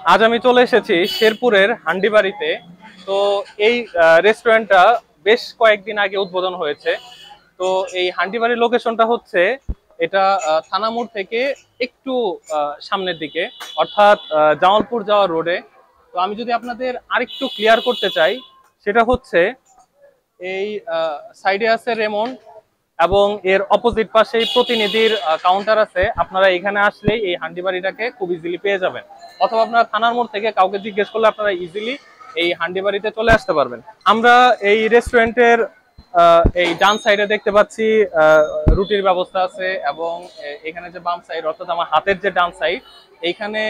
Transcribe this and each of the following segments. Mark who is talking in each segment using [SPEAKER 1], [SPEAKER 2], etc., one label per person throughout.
[SPEAKER 1] আজ আমি চলে এসেছি শেরপুরের হান্ডিবাড়িতে। তো এই রেস্টুরেন্টটা বেশ কয়েকদিন আগে উদ্বোধন হয়েছে। তো এই হান্ডিবাড়ির লোকেশনটা হচ্ছে এটা থানা মোড় থেকে একটু সামনের দিকে, অর্থাৎ জামালপুর যাওয়ার রোডে। তো আমি যদি আপনাদের আরেকটু ক্লিয়ার করতে চাই, সেটা হচ্ছে এই সাইডে আছে রেমন্ড এবং এর অপোজিট পাশেই প্রতিনিধির কাউন্টার আছে। আপনারা এখানে আসলেই এই হান্ডিবাড়িটাকে খুব ইজিলি পেয়ে যাবেন, অথবা আপনারা থানার মোড় থেকে কাউকে জিজ্ঞেস করলে আপনারা ইজিলি এই হান্ডিবাড়িতে চলে আসতে পারবেন। আমরা এই রেস্টুরেন্টের এই ডান সাইডে দেখতে পাচ্ছি রুটির ব্যবস্থা আছে, এবং এখানে যে বাম সাইড অর্থাৎ আমার হাতের যে ডান সাইড, এইখানে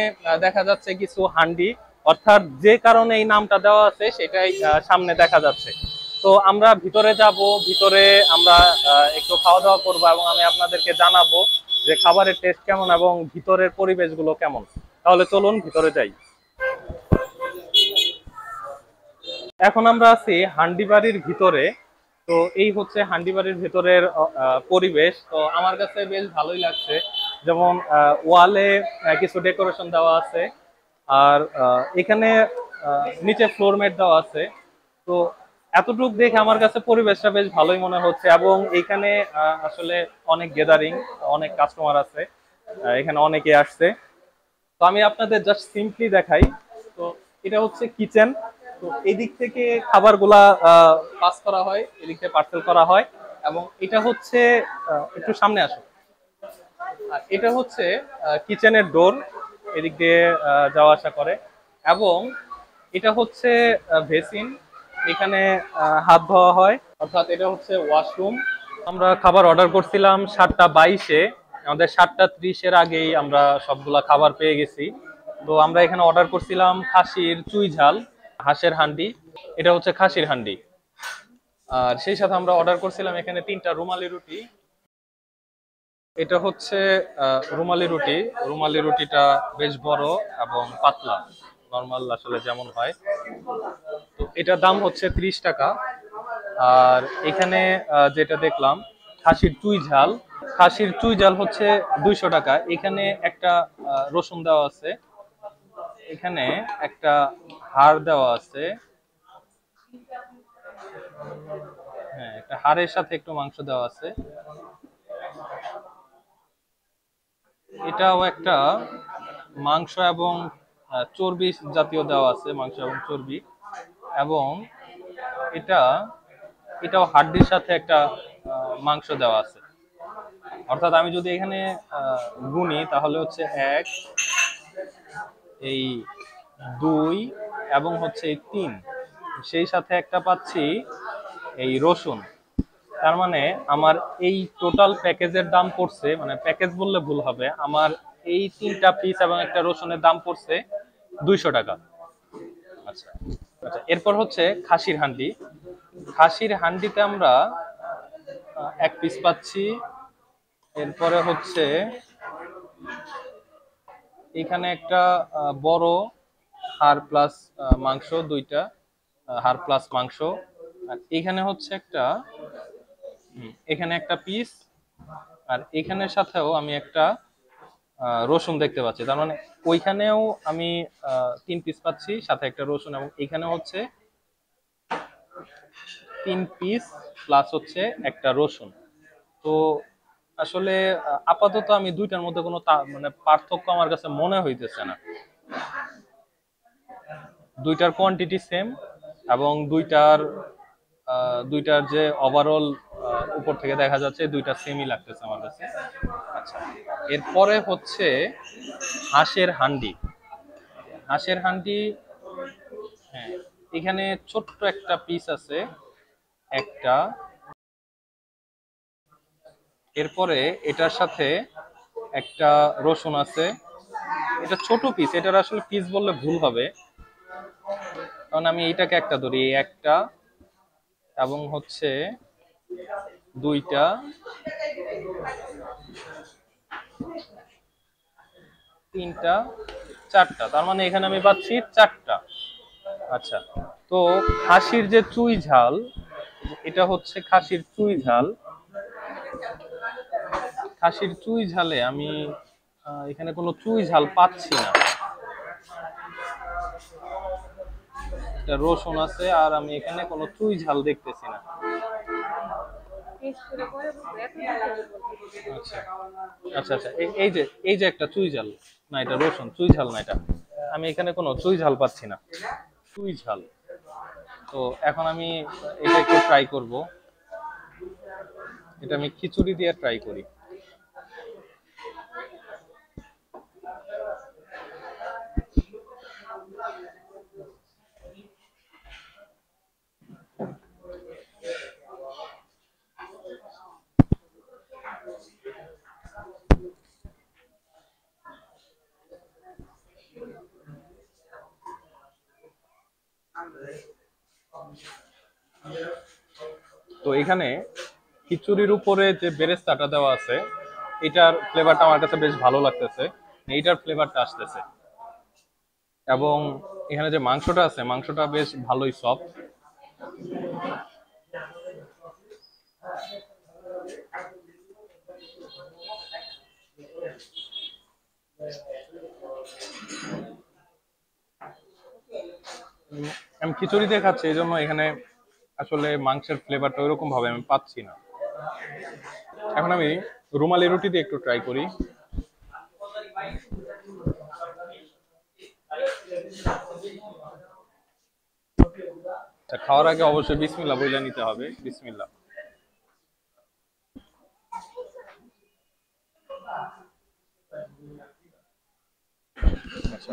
[SPEAKER 1] দেখা যাচ্ছে কিছু হান্ডি, অর্থাৎ যে কারণে এই নামটা দেওয়া আছে সেটাই সামনে দেখা যাচ্ছে। তো আমরা ভিতরে যাব, ভিতরে আমরা একটু খাওয়া দাওয়া করবো এবং আমি আপনাদেরকে জানাবো যে খাবারের টেস্ট কেমন এবং ভিতরের পরিবেশগুলো কেমন। তাহলে চলুন ভিতরে যাই। এখন আমরা আছি হান্ডিবাড়ির ভিতরে। তো এই হচ্ছে হান্ডিবাড়ির ভিতরের পরিবেশ। তো আমার কাছে বেশ ভালোই লাগছে, যেমন ওয়ালে কিছু ডেকোরেশন দেওয়া আছে, আর এখানে নিচে ফ্লোর ম্যাট দেওয়া আছে। তো এতটুকু দেখে আমার কাছে পরিবেশটা বেশ ভালোই মনে হচ্ছে, এবং এখানে আসলে অনেক গ্যাদারিং, অনেক কাস্টমার আছে, এখানে অনেকে আসছে। তো আমি আপনাদের জাস্ট সিম্পলি দেখাই। তো এটা হচ্ছে কিচেন। তো এই দিক থেকে খাবারগুলা পাস করা হয়, এদিক থেকে পার্সেল করা হয়, এবং এটা হচ্ছে একটু সামনে আসো। আর এটা হচ্ছে কিচেনের ডোর, এদিক দিয়ে যাওয়া আসা করে। এবং এটা হচ্ছে বেসিন, এখানে হাত ধোয়া হয়, অর্থাৎ এটা হচ্ছে ওয়াশরুম। আমরা খাবার অর্ডার করছিলাম 7:22-এ, আমাদের 7:30-এর আগেই আমরা সবগুলা খাবার পেয়ে গেছি। তো আমরা এখানে অর্ডার করছিলাম খাসির চুই ঝাল, হাঁসের হান্ডি, এটা হচ্ছে খাসির হান্ডি। আর সেই সাথে আমরা অর্ডার করছিলাম এখানে 3টা রুমালি রুটি। এটা হচ্ছে রুমালি রুটি। রুমালি রুটিটা বেশ বড় এবং পাতলা, নর্মাল আসলে যেমন হয়। তো এটার দাম হচ্ছে 30 টাকা। আর এখানে যেটা দেখলাম খাসির চুই ঝাল, খাসির চুই ঝাল হচ্ছে 200 টাকা। এখানে একটা রসুন দেওয়া আছে, এখানে একটা হাড় দেওয়া আছে, হ্যাঁ একটা হাড়ের সাথে একটু মাংস দেওয়া আছে। এটাও একটা মাংস এবং চর্বি জাতীয় দেওয়া আছে, মাংস এবং চর্বি। এবং এটা এটাও হাড্ডির সাথে একটা মাংস দেওয়া আছে। অর্থাৎ আমি যদি এখানে গুনি তাহলে হচ্ছে 1, এই 2 এবং হচ্ছে এই 3, সেই সাথে একটা পাচ্ছি এই রসুন। তার মানে আমার এই টোটাল প্যাকেজের দাম পড়ছে, মানে প্যাকেজ বললে ভুল হবে, আমার এই 3টা পিস এবং একটা রসুনের দাম পড়ছে 200 টাকা। আচ্ছা আচ্ছা, এরপর হচ্ছে খাসির হান্ডি। খাসির হান্ডিতে আমরা 1 পিস পাচ্ছি। এরপরে হচ্ছে এখানে একটা বড় হাড় প্লাস মাংস, 2টা হাড় প্লাস মাংস। আর এখানে হচ্ছে একটা এখানে একটা পিস, আর এখানের সাথেও আমি একটা রসুন দেখতে পাচ্ছি। তার মানে ওইখানেও আমি 3 পিস পাচ্ছি, সাথে একটা রসুন, এবং এখানে হচ্ছে 3 পিস প্লাস হচ্ছে একটা রসুন। তো আসলে আপাতত আমি দুইটার মধ্যে কোনো মানে পার্থক্য আমার কাছে মনে হইতেছে না। দুইটার কোয়ান্টিটি সেম, এবং দুইটার যে ওভারঅল উপর থেকে দেখা যাচ্ছে দুইটা সেমই লাগতেছে আমার কাছে। আচ্ছা, এরপরে হচ্ছে হাঁসের হান্ডি। হাঁসের হান্ডি, হ্যাঁ এখানে ছোট্ট একটা পিস আছে একটা। এরপরে এটার সাথে একটা রসুন আছে, এটা ছোট পিস, এটার আসলে পিস বললে ভুল হবে, কারণ আমি এইটাকে একটা ধরি, একটা এবং হচ্ছে 2টা, 3টা, 4টা, তার মানে এখানে আমি পাচ্ছি 4টা। আচ্ছা, তো খাসির যে চুই ঝাল, এটা হচ্ছে খাসির চুই ঝাল। খাসির চুই ঝালে আমি এখানে কোনো চুই ঝাল পাচ্ছি না। এটা রসুন আছে, আর আমি এখানে কোনো চুই ঝাল দেখতেছি না। আচ্ছা আচ্ছা আচ্ছা, এই যে একটা চুই ঝাল, না এটা রসুন, চুই ঝাল না এটা। আমি এখানে কোনো চুই ঝাল পাচ্ছি না, চুই ঝাল। তো এখন আমি এটা একটু ট্রাই করব, এটা আমি খিচুড়ি দিয়ে ট্রাই করি। তো এখানে খিচুড়ির উপরে যে বেরেস্তাটা দেওয়া আছে, এটার ফ্লেভারটা আমার কাছে বেশ ভালো লাগতেছে, এইটার ফ্লেভারটা আসতেছে। এবং এখানে যে মাংসটা আছে, মাংসটা বেশ ভালোই সফট। আমি খিচুড়ি দিয়ে খাচ্ছি, এই জন্য এখানে আসলে মাংসের ফ্লেভারটা ওইরকম ভাবে আমি পাচ্ছি না। এখন আমি রুমালি রুটি দিয়ে একটু ট্রাই করি। খাওয়ার আগে অবশ্যই বিসমিল্লাহ বইলা নিতে হবে, বিসমিল্লাহ। আচ্ছা,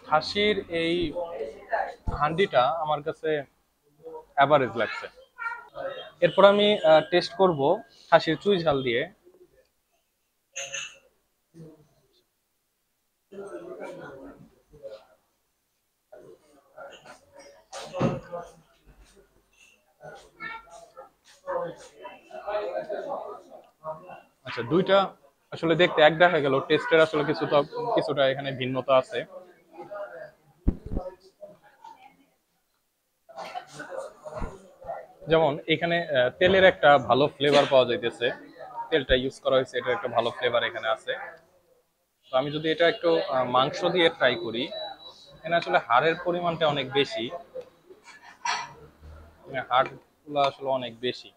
[SPEAKER 1] খাসির এই হান্ডিটা আমার কাছে অ্যাভারেজ লাগছে। এরপর আমি টেস্ট করব খাসির চুই ঝাল দিয়ে। আচ্ছা, দুইটা আসলে দেখতে এক দেখা গেল, টেস্টের আসলে কিছুটা এখানে ভিন্নতা আছে। যেমন এখানে তেলের একটা ভালো ফ্লেভার পাওয়া যাইতেছে, তেলটা ইউজ করা হয়েছে, এটার একটা ভালো ফ্লেভার এখানে আছে। তো আমি যদি এটা একটু মাংস দিয়ে ট্রাই করি, এখানে আসলে হাড়ের পরিমাণটা অনেক বেশি, হাড়গুলো আসলে অনেক বেশি।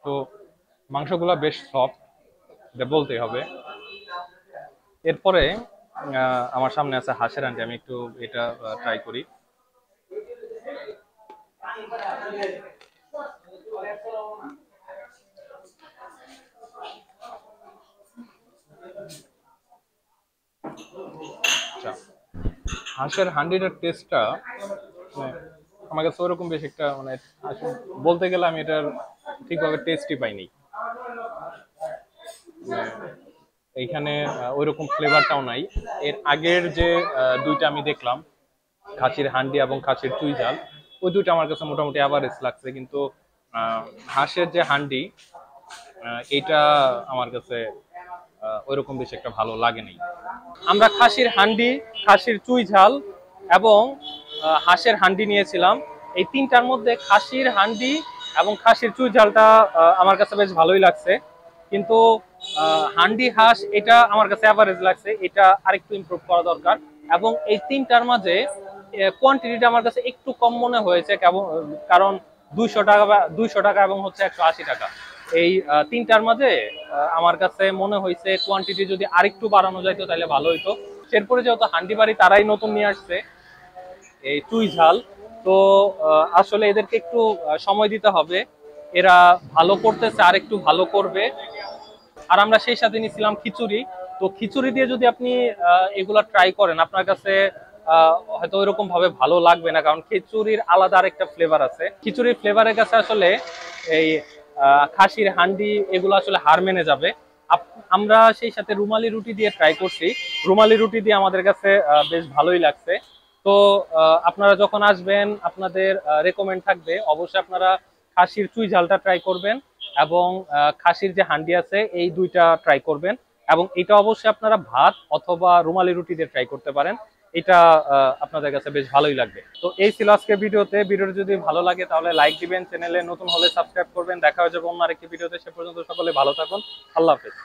[SPEAKER 1] তো মাংসগুলা বেশ সফট, এটা বলতেই হবে। এরপরে আমার সামনে আছে হাঁসের হান্ডি, আমি একটু এটা ট্রাই করি। আচ্ছা, হাঁসের হান্ডিটার টেস্টটা আমার কাছে ওরকম বেশ একটা মানে বলতে গেলে আমি এটার ঠিকভাবে টেস্টই পাইনি। এইখানে ওইরকম ফ্লেভারটাও নাই। এর আগের যে দুইটা আমি দেখলাম, খাসির হান্ডি এবং খাসির চুই ঝাল, ওই দুইটা আমার কাছে মোটামুটি অ্যাভারেজ লাগছে, কিন্তু হাঁসের যে হান্ডি, এইটা আমার কাছে ওইরকম বেশি একটা ভালো লাগেনি। আমরা খাসির হান্ডি, খাসির চুই ঝাল এবং হাঁসের হান্ডি নিয়েছিলাম। এই তিনটার মধ্যে খাসির হান্ডি এবং খাসির চুই ঝালটা আমার কাছে বেশ ভালোই লাগছে, কিন্তু হান্ডি হাঁস এটা আমার কাছে অ্যাভারেজ লাগছে, এটা আরেকটু ইমপ্রুভ করা দরকার। এবং এই তিনটার মাঝে কোয়ান্টিটিটা আমার কাছে একটু কম মনে হয়েছে, কারণ 200 টাকা এবং হচ্ছে 180 টাকা, এই তিনটার মাঝে আমার কাছে মনে হয়েছে কোয়ান্টিটি যদি আরেকটু বাড়ানো যাইতো তাহলে ভালো হইতো। এরপরে যেহেতু হান্ডি বাড়ি তারাই নতুন নিয়ে আসছে এই চুই ঝাল, তো আসলে এদেরকে একটু সময় দিতে হবে, এরা ভালো করতেছে, আর একটু ভালো করবে। আর আমরা সেই সাথে নিছিলাম খিচুড়ি। তো খিচুড়ি দিয়ে যদি আপনি এগুলা ট্রাই করেন, আপনার কাছে হয়তো ওইরকম ভাবে ভালো লাগবে না, কারণ খিচুড়ির আলাদা আরেকটা ফ্লেভার আছে। খিচুড়ির ফ্লেভারের কাছে আসলে এই খাসির হান্ডি এগুলো আসলে হার মেনে যাবে। আমরা সেই সাথে রুমালি রুটি দিয়ে ট্রাই করছি, রুমালি রুটি দিয়ে আমাদের কাছে বেশ ভালোই লাগছে। তো আপনারা যখন আসবেন, আপনাদের রেকমেন্ড থাকবে অবশ্যই আপনারা খাসির চুই ঝালটা ট্রাই করবেন, এবং খাসির যে হান্ডি আছে এই দুইটা ট্রাই করবেন, এবং এটা অবশ্যই আপনারা ভাত অথবা রুমালি রুটি দিয়ে ট্রাই করতে পারেন। এটা আপনাদের কাছে বেশ ভালোই লাগবে। তো এই ছিল আজকে ভিডিওটি যদি ভালো লাগে তাহলে লাইক দিবেন, চ্যানেলে নতুন হলে সাবস্ক্রাইব করবেন। দেখা হয়ে যাবে অন্য আরেকটি ভিডিওতে, সে পর্যন্ত সকলে ভালো থাকুন। আল্লাহ হাফেজ।